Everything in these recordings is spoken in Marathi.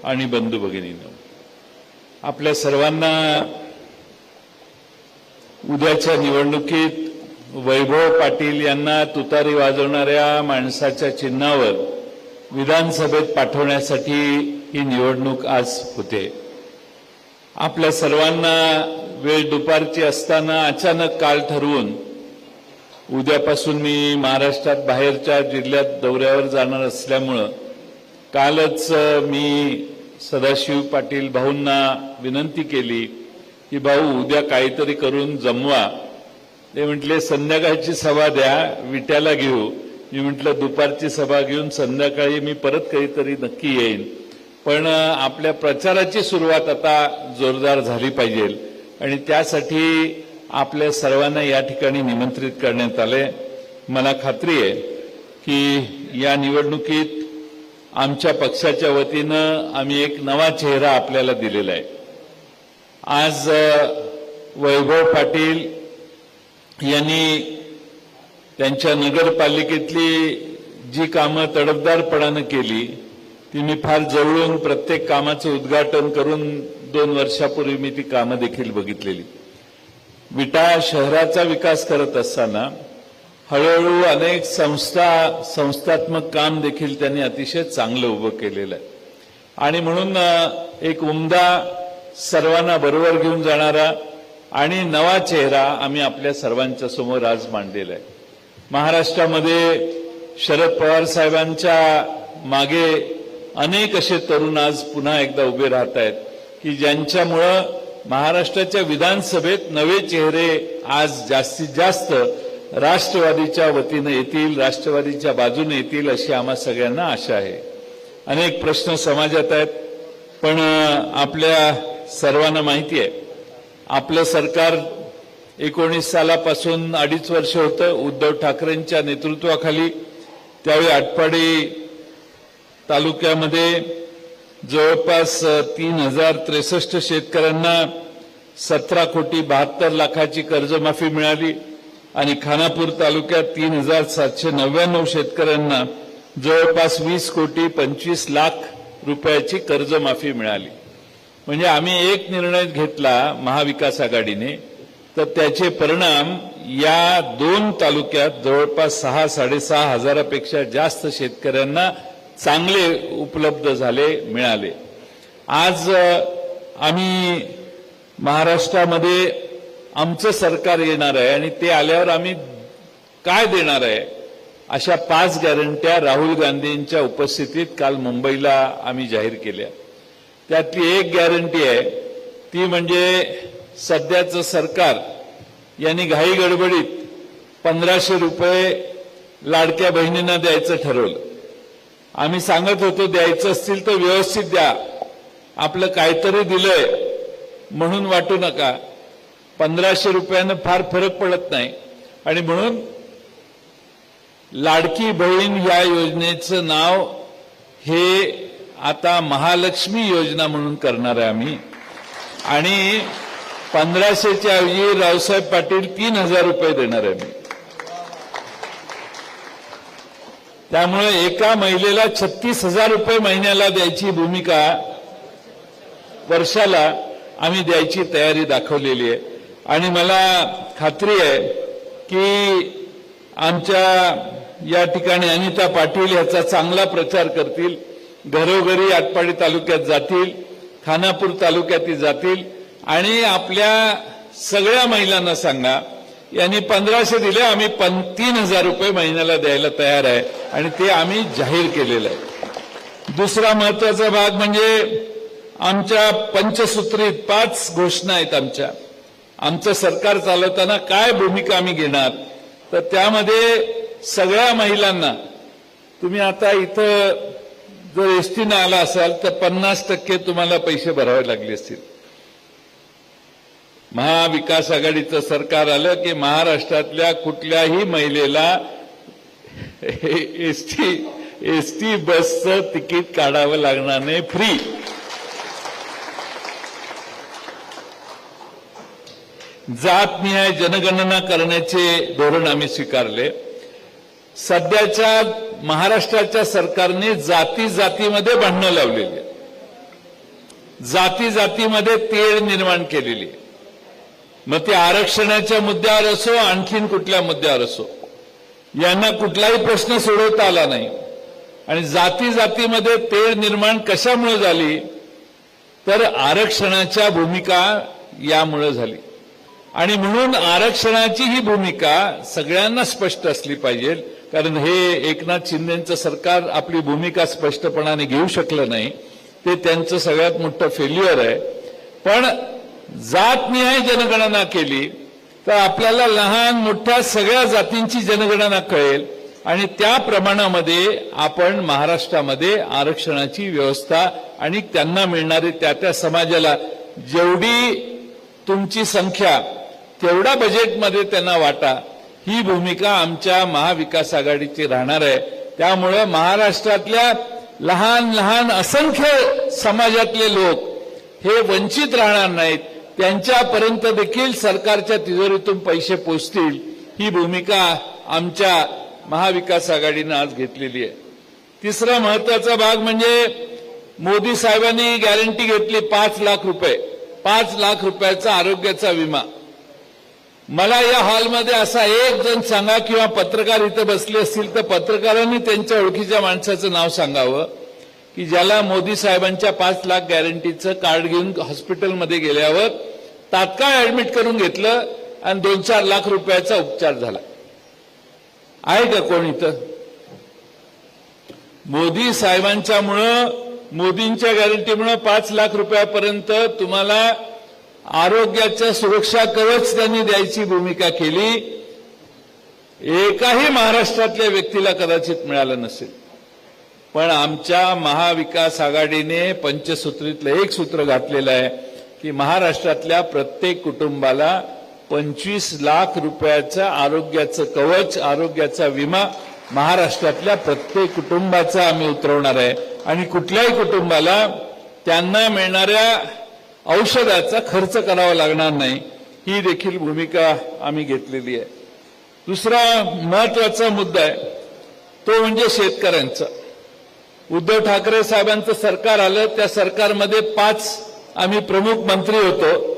आणि बंधू भगिनींनो, आपल्या सर्वांना उद्याच्या निवडणुकीत वैभव पाटील यांना तुतारी वाजवणाऱ्या माणसाच्या चिन्हावर विधानसभेत पाठवण्यासाठी ही निवडणूक आज होते। आपल्या सर्वांना वेळ दुपारची असताना अचानक काल ठरवून उद्यापासून मी महाराष्ट्रात बाहेरच्या जिल्ह्यात दौऱ्यावर जाणार असल्यामुळे कालच मी सदाशिव पाटील भाऊंना विनंती केली की भाऊ उद्या काहीतरी करून जमवा। ते म्हटले संध्याकाळची सभा द्या, विट्याला घेऊ। मी म्हटलं दुपारची सभा घेऊन संध्याकाळी मी परत कधीतरी नक्की येईन, पण आपल्या प्रचाराची सुरुवात आता जोरदार झाली पाहिजे आणि त्यासाठी आपल्या सर्वांना या ठिकाणी निमंत्रित करण्यात आले। मला खात्री आहे की या निवडणुकीत आमच्या पक्षाच्या वतीनं आम्ही एक नवा चेहरा आपल्याला दिलेला आहे। आज वैभव पाटील यांनी त्यांच्या नगरपालिकेतली जी कामं तडफदारपणानं केली ती मी फार जवळून प्रत्येक कामाचं उद्घाटन करून 2 वर्षापूर्वी मी ती कामं देखील बघितलेली। विटा शहराचा विकास करत असताना हळूहळू अनेक संस्थात्मक काम देखील त्यांनी अतिशय चांगलं उभं केलेलं आहे आणि म्हणून एक उमदा सर्वांना बरोबर घेऊन जाणारा आणि नवा चेहरा आम्ही आपल्या सर्वांच्या समोर आज मांडलेला आहे। महाराष्ट्रामध्ये शरद पवार साहेबांच्या मागे अनेक असे तरुण आज पुन्हा एकदा उभे राहत आहेत की ज्यांच्यामुळं महाराष्ट्राच्या विधानसभेत नवे चेहरे आज जास्तीत जास्त राष्ट्रवादीच्या वतीनं येतील, राष्ट्रवादीच्या बाजूने येतील अशी आम्हा सगळ्यांना आशा आहे। अनेक प्रश्न समाजात आहेत, पण आपल्या सर्वांना माहिती आहे आपलं सरकार 19 सालापासून 2.5 वर्ष होतं उद्धव ठाकरेंच्या नेतृत्वाखाली। त्यावेळी आटपाडी तालुक्यामध्ये जवळपास 3063 शेतकऱ्यांना 17,72,00,000ची कर्जमाफी मिळाली आणि खानापूर तालुक्यात 3799 शेतकऱ्यांना जवळपास 20,25,00,000 रुपयाची कर्जमाफी मिळाली। म्हणजे आम्ही एक निर्णय घेतला महाविकास आघाडीने, तर त्याचे परिणाम या 2 तालुक्यात जवळपास 6-6.5 हजारापेक्षा जास्त शेतकऱ्यांना चांगले उपलब्ध झाले, मिळाले। आज आम्ही महाराष्ट्रामध्ये आमचं सरकार येणार आहे आणि ते आल्यावर आम्ही काय देणार आहे अशा 5 गॅरंट्या राहुल गांधींच्या उपस्थितीत काल मुंबईला आम्ही जाहीर केल्या। त्यातली एक गॅरंटी आहे ती म्हणजे सध्याचं सरकार यांनी घाई गडबडीत 1500 रुपये लाडक्या बहिणींना द्यायचं ठरवलं। आम्ही सांगत होतो द्यायचं असतील तर व्यवस्थित द्या, आपलं काहीतरी दिलंय म्हणून वाटू नका। 1500 रुपयानं फार फरक पडत नाही आणि म्हणून लाडकी बहीण या योजनेचं नाव हे आता महालक्ष्मी योजना म्हणून करणार आहे आम्ही आणि 1500च्या ऐवजी रावसाहेब पाटील 3000 रुपये देणार आहे मी। त्यामुळे एका महिलेला 36,000 रुपये महिन्याला द्यायची भूमिका वर्षाला आम्ही द्यायची तयारी दाखवलेली आहे आणि मला खात्री आहे की आमच्या या ठिकाणी अनिता पाटील याचा चांगला प्रचार करतील, घरोघरी आटपाडी तालुक्यात जातील, खानापूर तालुक्यात जातील आणि आपल्या सगळ्या महिलांना सांगा यांनी 1500 दिले, आम्ही 3000 रुपये महिन्याला द्यायला तयार आहे आणि ते आम्ही जाहीर केलेलं आहे। दुसरा महत्वाचा भाग म्हणजे आमच्या पंचसूत्रीत 5 घोषणा आहेत आमचं सरकार चालवताना काय भूमिका आम्ही घेणार, तर त्यामध्ये सगळ्या महिलांना तुम्ही आता इथं जर एसटीनं आला असाल तर 50% तुम्हाला पैसे भरावे लागले असतील। महाविकास आघाडीचं सरकार आलं की महाराष्ट्रातल्या कुठल्याही महिलेला एसटी बसचं तिकीट काढावं लागणार नाही, फ्री। जातनिहाय जनगणना करण्याचे धोरण आम्ही स्वीकारले। सध्याच्या महाराष्ट्राच्या सरकारने जातीमध्ये भांडणं लावलेली आहेत। जाती जातीमध्ये तेढ निर्माण केलेली आहे. मग ते आरक्षणाच्या मुद्द्यावर असो, आणखीन कुठल्या मुद्द्यावर असो, यांना कुठलाही प्रश्न सोडवता आला नाही. आणि जाती जातीमध्ये तेढ निर्माण कशामुळे झाली, तर आरक्षणाच्या भूमिका यामुळे झाली. आणि म्हणून आरक्षणाची ही भूमिका सगळ्यांना स्पष्ट असली पाहिजे, कारण हे एकनाथ शिंदेचं सरकार आपली भूमिका स्पष्टपणाने घेऊ शकलं नाही, ते त्यांचं सगळ्यात मोठं फेल्युअर आहे. पण जातनिहाय जनगणना केली तर आपल्याला लहान मोठ्या सगळ्या जातींची जनगणना कळेल आणि त्या प्रमाणामध्ये आपण महाराष्ट्रामध्ये आरक्षणाची व्यवस्था आणि त्यांना मिळणारी त्या समाजाला जेवढी तुमची संख्या तेवढा बजेटमध्ये त्यांना वाटा, ही भूमिका आमच्या महाविकास आघाडीची राहणार आहे. त्यामुळे महाराष्ट्रातल्या लहान लहान असंख्य समाजातले लोक हे वंचित राहणार नाहीत, त्यांच्यापर्यंत देखील सरकारच्या तिजोरीतून पैसे पोचतील, ही भूमिका आमच्या महाविकास आघाडीनं आज घेतलेली आहे. तिसरा महत्वाचा भाग म्हणजे मोदी साहेबांनी गॅरंटी घेतली 5 लाख रुपये, 5 लाख रुपयाचा आरोग्याचा विमा. मला या हॉलमध्ये असा एक जण सांगा किंवा पत्रकार इथं बसले असतील तर पत्रकारांनी त्यांच्या ओळखीच्या माणसाचं नाव सांगावं की ज्याला मोदी साहेबांच्या 5 लाख गॅरंटीचं कार्ड घेऊन हॉस्पिटलमध्ये गेल्यावर तात्काळ ऍडमिट करून घेतलं आणि 2-4 लाख रुपयाचा उपचार झाला. आहे का कोण इथं? मोदी साहेबांच्यामुळं, मोदींच्या गॅरंटीमुळे 5 लाख रुपयापर्यंत तुम्हाला आरोग्याचं सुरक्षा कवच त्यांनी द्यायची भूमिका केली. एकाही महाराष्ट्रातल्या व्यक्तीला कदाचित मिळालं नसेल. पण आमच्या महाविकास आघाडीने पंचसूत्रीतलं एक सूत्र घातलेलं आहे की महाराष्ट्रातल्या प्रत्येक कुटुंबाला 25 लाख रुपयाचं आरोग्याचं कवच, आरोग्याचा विमा महाराष्ट्रातल्या प्रत्येक कुटुंबाचा आम्ही उतरवणार आहे. आणि कुठल्याही कुटुंबाला त्यांना मिळणाऱ्या औषधाचा खर्च करावा लागणार नाही, ही देखील भूमिका आम्ही घेतलेली आहे. दुसरा महत्वाचा मुद्दा आहे तो म्हणजे शेतकऱ्यांचा. उद्धव ठाकरे साहेबांचं सरकार आलं, त्या सरकारमध्ये 5 आम्ही प्रमुख मंत्री होतो.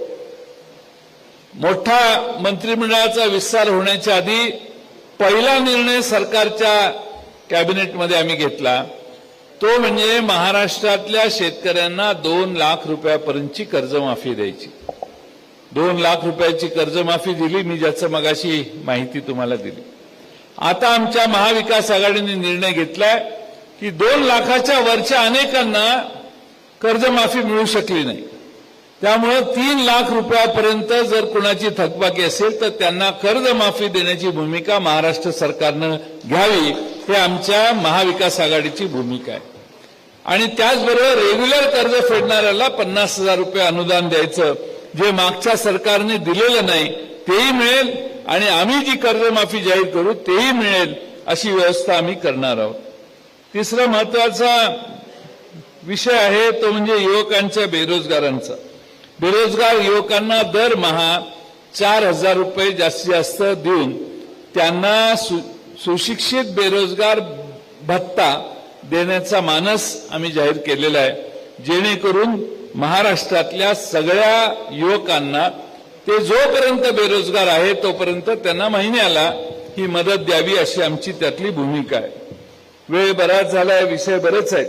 मोठा मंत्रिमंडळाचा विस्तार होण्याच्या आधी पहिला निर्णय सरकारच्या कॅबिनेटमध्ये आम्ही घेतला, तो म्हणजे महाराष्ट्रातल्या शेतकऱ्यांना 2 लाख रुपयापर्यंतची कर्जमाफी द्यायची. 2 लाख रुपयाची कर्जमाफी दिली, मी ज्याचं मगाशी माहिती तुम्हाला दिली. आता आमच्या महाविकास आघाडीने निर्णय घेतलाय की 2 लाखाच्या वरच्या अनेकांना कर्जमाफी मिळू शकली नाही. त्यामुळे 3 लाख रुपयापर्यंत जर कुणाची थकबाकी असेल तर त्यांना कर्जमाफी देण्याची भूमिका महाराष्ट्र सरकारनं घ्यावी, हे आमच्या महाविकास आघाडीची भूमिका आहे. आणि त्याचबरोबर रेग्युलर कर्ज फेडणाऱ्याला 50,000 रुपये अनुदान द्यायचं, जे मागच्या सरकारने दिलेलं नाही तेही मिळेल आणि आम्ही जी कर्जमाफी जाहीर करू तेही मिळेल, अशी व्यवस्था आम्ही करणार आहोत. तिसरा महत्वाचा विषय आहे तो म्हणजे युवकांच्या बेरोजगारांचा. बेरोजगार युवकांना दरमहा 4,000 रुपये जास्तीत जास्त देऊन त्यांना सुशिक्षित बेरोजगार भत्ता देण्याचा मानस आम्ही जाहीर केलेला आहे, जेणेकरून महाराष्ट्रातल्या सगळ्या युवकांना ते जोपर्यंत बेरोजगार आहे तोपर्यंत त्यांना महिन्याला ही मदत द्यावी, अशी आमची त्यातली भूमिका आहे. वेळ बराच झालाय, विषय बरेच आहेत,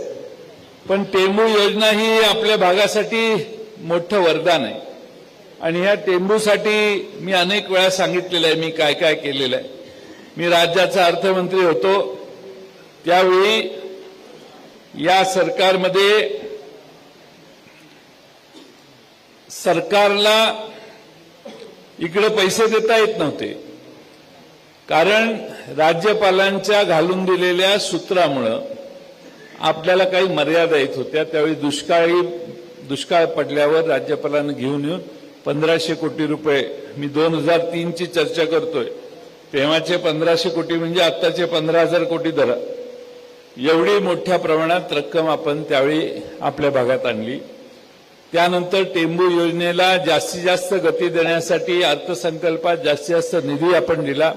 पण टेंबू योजना ही आपल्या भागासाठी मोठं वरदान आहे. आणि ह्या टेंबूसाठी मी अनेक वेळा सांगितलेलं आहे मी काय काय केलेलं आहे. मी राज्याचा अर्थमंत्री होतो त्यावेळी या सरकारमध्ये सरकारला इकडे पैसे देता येत नव्हते, कारण राज्यपालांच्या घालून दिलेल्या सूत्रामुळं आपल्याला काही मर्यादा येत होत्या. त्यावेळी दुष्काळ पडल्यावर राज्यपालांना घेऊन येऊन 1,500 कोटी रुपये, मी 2003ची चर्चा करतोय, तेव्हाचे 1,500 कोटी म्हणजे आत्ताचे 15,000 कोटी धरा, एवढी मोठ्या प्रमाणात रक्कम आपण त्यावेळी आपल्या भागात आणली. त्यानंतर टेंबू योजनेला जास्तीत जास्त गती देण्यासाठी अर्थसंकल्पात जास्तीत जास्त निधी आपण दिला.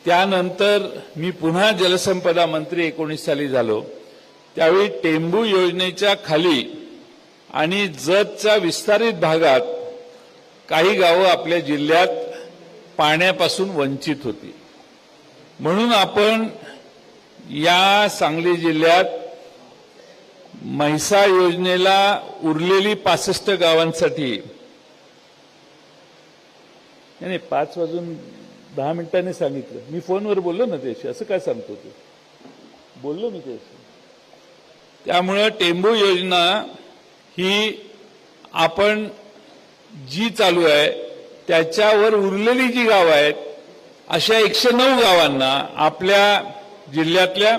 त्यानंतर मी पुन्हा जलसंपदा मंत्री 19 साली झालो, त्यावेळी टेंबू योजनेच्या खाली आणि जतच्या विस्तारित भागात काही गावं आपल्या जिल्ह्यात पाण्यापासून वंचित होती. म्हणून आपण या सांगली जिल्ह्यात म्हैसा योजनेला उरलेली 65 गावांसाठी 5:10 सांगितलं. मी फोनवर बोललो ना त्याशी, असं काय सांगतो ते बोललो मी त्याशी. त्यामुळं टेंबू योजना ही आपण जी चालू आहे त्याच्यावर उरलेली जी गावं आहेत अशा 109 गावांना आपल्या जिल्ह्यातल्या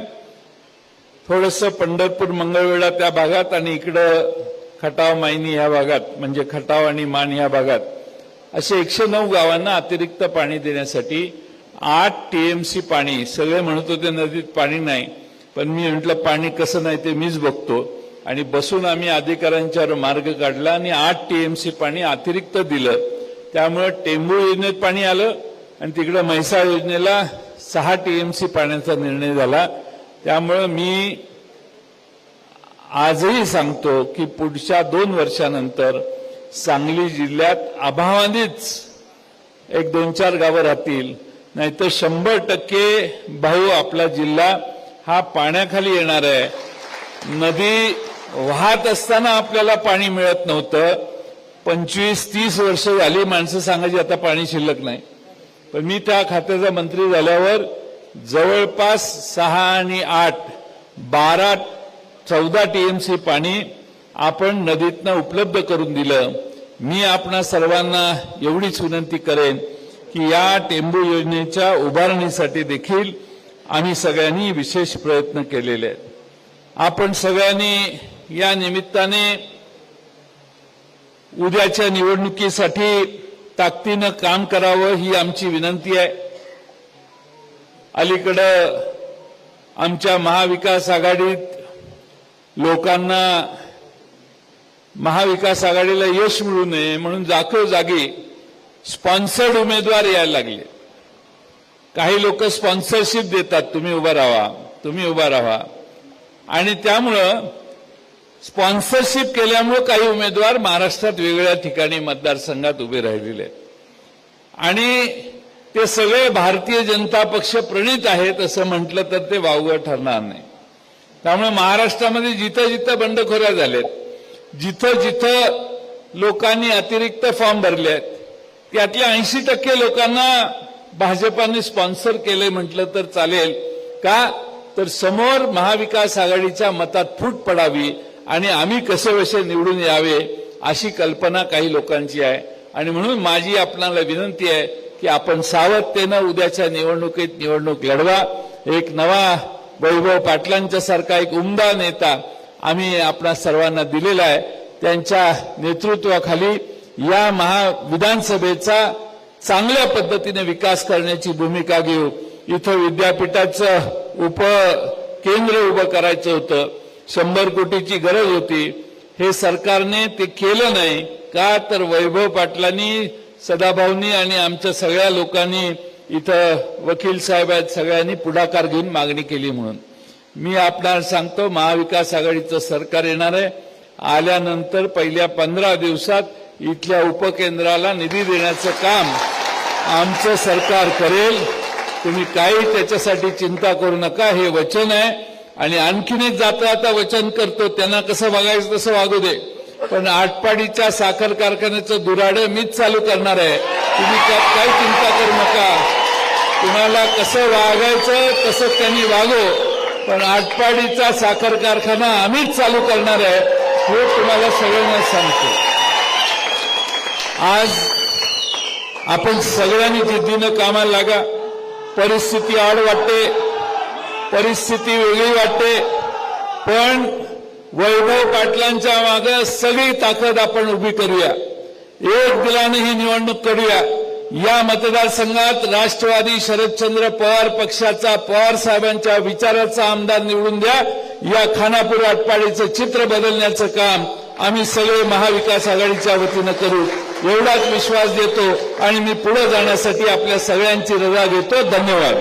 थोडंसं पंढरपूर मंगळवेढा त्या भागात आणि इकडं खटाव मायनी ह्या भागात म्हणजे खटाव आणि मान ह्या भागात असे 109 गावांना अतिरिक्त पाणी देण्यासाठी 8 TMC पाणी. सगळे म्हणत होते नदीत पाणी नाही, पण मी म्हटलं पाणी कसं नाही ते मीच बघतो आणि बसून आम्ही अधिकाऱ्यांच्यावर मार्ग काढला आणि 8 TMC पाणी अतिरिक्त दिलं. त्यामुळे टेंबू योजनेत पाणी आलं आणि तिकडे म्हैसा योजनेला 6 TMC पाण्याचा निर्णय झाला. त्यामुळे मी आजही सांगतो की पुढच्या 2 वर्षानंतर सांगली जिल्ह्यात अभावानेच 1-2-4 गावं राहतील, नाहीतर 100% भाऊ आपला जिल्हा हा पाण्याखाली येणार आहे. नदी वाहत असताना आपल्याला पाणी मिळत नव्हतं. 25-30 वर्ष झाली माणसं सांगायची आता पाणी शिल्लक नाही. पण मी त्या खात्याचा मंत्री झाल्यावर जवळपास 6 आणि 8 12-14 TMC पाणी आपण नदीतनं उपलब्ध करून दिलं. मी आपणा सर्वांना एवढीच विनंती करेन की या टेंबू योजनेच्या उभारणीसाठी देखील आम्ही सगळ्यांनी विशेष प्रयत्न केलेले आहेत. आपण सगळ्यांनी या निमित्ताने उद्याच्या निवडणुकीसाठी ताकदीनं काम करावं ही आमची विनंती आहे. अलीकडं आमच्या महाविकास आघाडीत लोकांना महाविकास आघाडीला यश मिळू नये म्हणून जागोजागी स्पॉन्सर्ड उमेदवार यायला लागले. काही लोक स्पॉन्सरशिप देतात, तुम्ही उभा राहा, तुम्ही उभा राहा. आणि त्यामुळं स्पॉन्सरशिप केल्यामुळे काही उमेदवार महाराष्ट्रात वेगवेगळ्या ठिकाणी मतदारसंघात उभे राहिलेले आहेत आणि ते सगळे भारतीय जनता पक्ष प्रणित आहेत असं म्हटलं तर ते वावगं ठरणार नाही. त्यामुळे महाराष्ट्रामध्ये जिथं जिथं बंडखोऱ्या झाल्यात, जिथं जिथं लोकांनी अतिरिक्त फॉर्म भरले आहेत, त्यातल्या 80% लोकांना भाजपाने स्पॉन्सर केले म्हटलं तर चालेल का? तर समोर महाविकास आघाडीच्या मतात फूट पडावी आणि आम्ही कसे निवडून यावे अशी कल्पना काही लोकांची आहे. आणि म्हणून माझी आपणाला विनंती आहे की आपण सावधतेनं उद्याच्या निवडणुकीत निवडणूक लढवा. एक नवा वैभव पाटलांच्या सारखा एक उमदा नेता आम्ही आपणा सर्वांना दिलेला आहे. त्यांच्या नेतृत्वाखाली या विधानसभेचा चांगल्या पद्धतीने विकास करण्याची भूमिका घेऊ. इथं विद्यापीठाचं उपकेंद्र उभं करायचं होतं, 100 कोटीची गरज होती. हे सरकारने ते केलं नाही का? तर वैभव पाटलांनी, सदाभाऊंनी आणि आमच्या सगळ्या लोकांनी इथं वकील साहेब आहेत सगळ्यांनी पुढाकार घेऊन मागणी केली. म्हणून मी आपल्याला सांगतो महाविकास आघाडीचं सरकार येणार आहे. आल्यानंतर पहिल्या 15 दिवसात इथल्या उपकेंद्राला निधी देण्याचं काम आमचं सरकार करेल. तुम्ही काही त्याच्यासाठी चिंता करू नका. हे वचन आहे आणि आणखीन एक जाता वचन करतो, त्यांना कसं वागायचं तसं वागू दे, पण आटपाडीच्या साखर कारखान्याचं दुराडं मीच चालू करणार आहे. तुम्ही त्यात काही चिंता करू नका. तुम्हाला कसं वागायचं तसं त्यांनी वागो, पण आटपाडीचा साखर कारखाना आम्हीच चालू करणार आहे हे तुम्हाला सगळ्यांना सांगतो. आज आपण सगळ्यांनी जिद्दीनं कामाला लागा. परिस्थिती आड वाटते, परिस्थिती वेगळी वाटते, पण वैभव पाटलांच्या मागे सगळी ताकद आपण उभी करूया. एक दिलाने ही निवडणूक करूया. या मतदारसंघात राष्ट्रवादी शरदचंद्र पवार पक्षाचा, पवार साहेबांच्या विचाराचा आमदार निवडून द्या. या खानापूर आटपाडीचं चित्र बदलण्याचं काम आम्ही सगळे महाविकास आघाडीच्या वतीनं करू एवढाच विश्वास देतो आणि मी पुढे जाण्यासाठी आपल्या सगळ्यांची रजा घेतो. धन्यवाद.